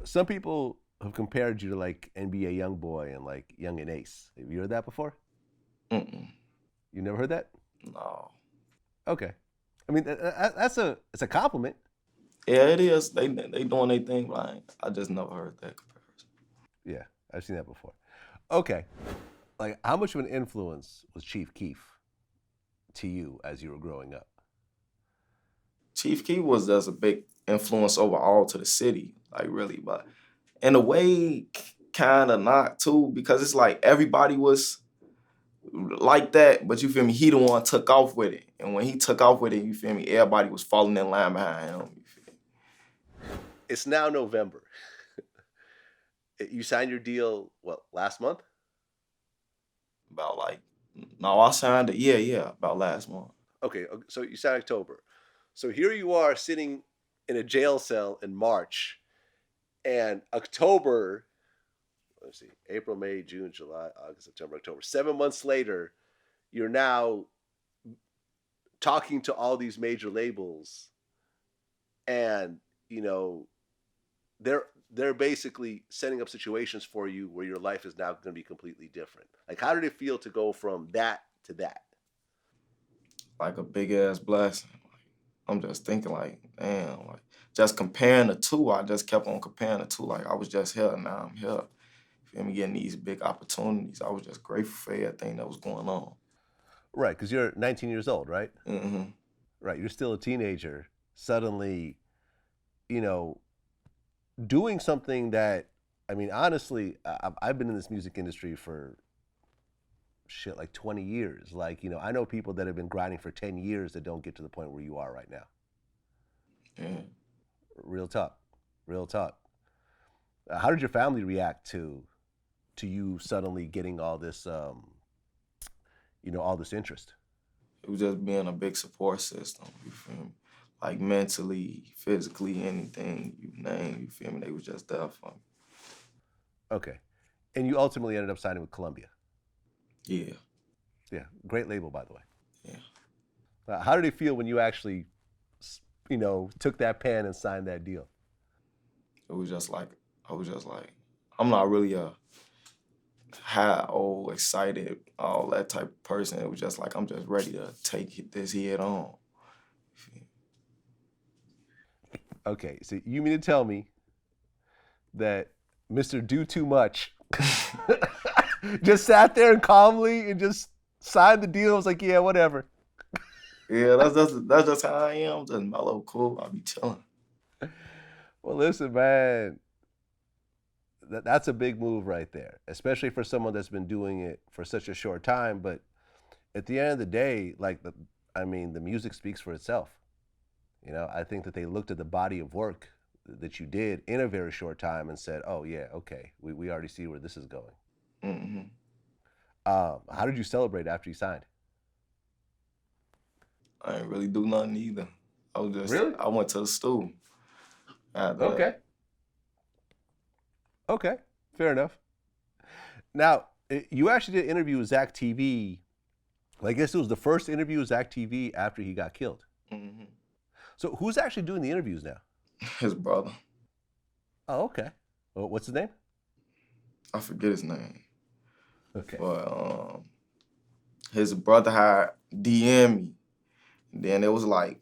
Some people have compared you to like NBA Youngboy and like Yungeen Ace. Have you heard that before? Mm-mm. You never heard that? No. Okay. I mean, it's a compliment. Yeah, it is. They doing their thing, but I just never heard that comparison. Yeah, I've seen that before. Okay. Like, how much of an influence was Chief Keef to you as you were growing up? Chief Keef was just a big influence overall to the city, like really, but in a way, kind of not too, because it's like everybody was like that, but you feel me, he the one took off with it. And when he took off with it, you feel me, everybody was falling in line behind him. You feel me? It's now November. You signed your deal, what, last month? About like, no, I signed it, yeah, about last month. Okay, so you signed October. So here you are sitting in a jail cell in March, and October, let's see, April, May, June, July, August, September, October. 7 months later, you're now talking to all these major labels, and you know they're basically setting up situations for you where your life is now going to be completely different. Like, how did it feel to go from that to that? Like a big ass blessing. I'm just thinking like, damn, like just comparing the two, I just kept on comparing the two. Like I was just here, now I'm here. Feel me, getting these big opportunities. I was just grateful for everything that was going on. Right, because you're 19 years old, right? Mm-hmm. Right, you're still a teenager. Suddenly, you know, doing something that, I mean, honestly, I've been in this music industry for shit like 20 years. Like, I know people that have been grinding for 10 years that don't get to the point where you are right now. Yeah. Real talk. Real talk. How did your family react to you suddenly getting all this all this interest? It was just being a big support system, you feel me? Like mentally, physically, anything you name, you feel me? They was just there for me. Okay. And you ultimately ended up signing with Columbia. Yeah, Yeah, great label, by the way. yeah. How did it feel when you actually, took that pen and signed that deal? It was just like, I was just like, I'm not really a high, old, excited, all that type of person. It was just like, I'm just ready to take this head on. Okay, so you mean to tell me that Mr. Do Too Much just sat there and calmly and just signed the deal? I was like, yeah, whatever. Yeah, that's just how I am. I'm just mellow, cool. I be chilling. Well, listen, man, that's a big move right there, especially for someone that's been doing it for such a short time. But at the end of the day, the music speaks for itself. I think that they looked at the body of work that you did in a very short time and said, oh, yeah, okay, we already see where this is going. Mm-hmm. How did you celebrate after you signed? I ain't really do nothing either. Really? I went to the stool after Okay. that. Okay. Fair enough. Now, you actually did an interview with ZackTV. I guess it was the first interview with ZackTV after he got killed. Mm-hmm. So who's actually doing the interviews now? His brother. Oh, okay. Well, what's his name? I forget his name. Okay. But his brother had DM me. And then it was like,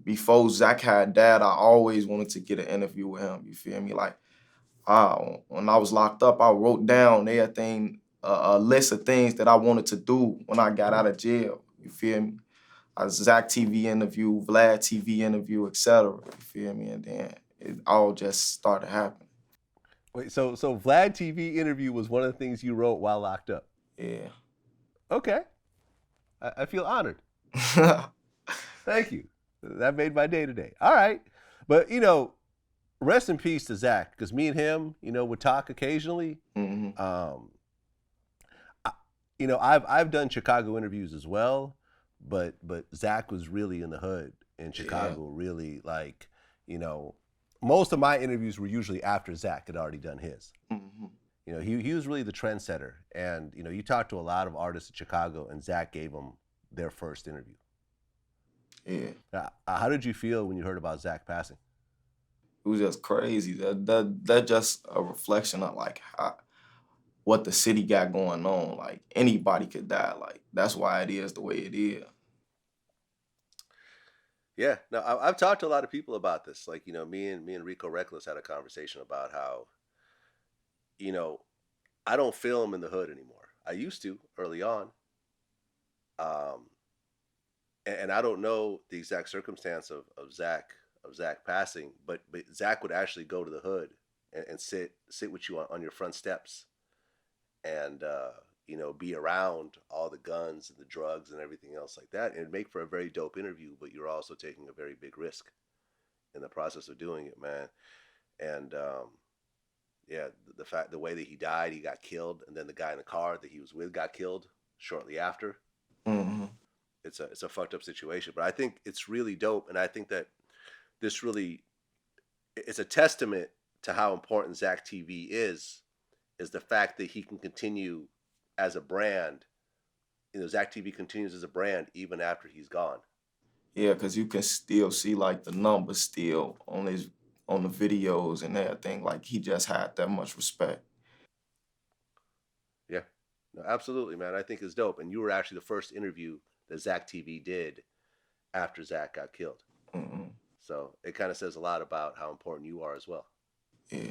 before Zach had died, I always wanted to get an interview with him. You feel me? Like, when I was locked up, I wrote down everything, a list of things that I wanted to do when I got out of jail. You feel me? A ZackTV interview, VladTV interview, etc. You feel me? And then it all just started happening. Wait, so VladTV interview was one of the things you wrote while locked up? Yeah. Okay. I feel honored. Thank you. That made my day today. All right. But, rest in peace to Zach, because me and him, would talk occasionally. Mm-hmm. I've done Chicago interviews as well, but Zach was really in the hood in Chicago. Yeah. Really, most of my interviews were usually after Zach had already done his. Mm-hmm. He was really the trendsetter, and you talked to a lot of artists in Chicago, and Zach gave them their first interview. Yeah. How did you feel when you heard about Zach passing? It it was just crazy. That just a reflection of like what the city got going on. Like anybody could die. Like that's why it is the way it is. Yeah, no, I've talked to a lot of people about this. Like, me and Rico Reckless had a conversation about how, you know, I don't film in the hood anymore. I used to early on, um, and I don't know the exact circumstance of Zach passing, but Zach would actually go to the hood and sit with you on your front steps and be around all the guns and the drugs and everything else like that, and it'd make for a very dope interview. But you're also taking a very big risk in the process of doing it, man. And yeah, the way that he died, he got killed, and then the guy in the car that he was with got killed shortly after. Hmm. It's a fucked up situation, but I think it's really dope, and I think that this really it's a testament to how important ZackTV is the fact that he can continue as a brand. ZackTV continues as a brand even after he's gone. Yeah, because you can still see like the numbers still on the videos and everything. Like he just had that much respect. Yeah, no, absolutely, man. I think it's dope, and you were actually the first interview that ZackTV did after Zach got killed. Hmm. So it kind of says a lot about how important you are as well. Yeah.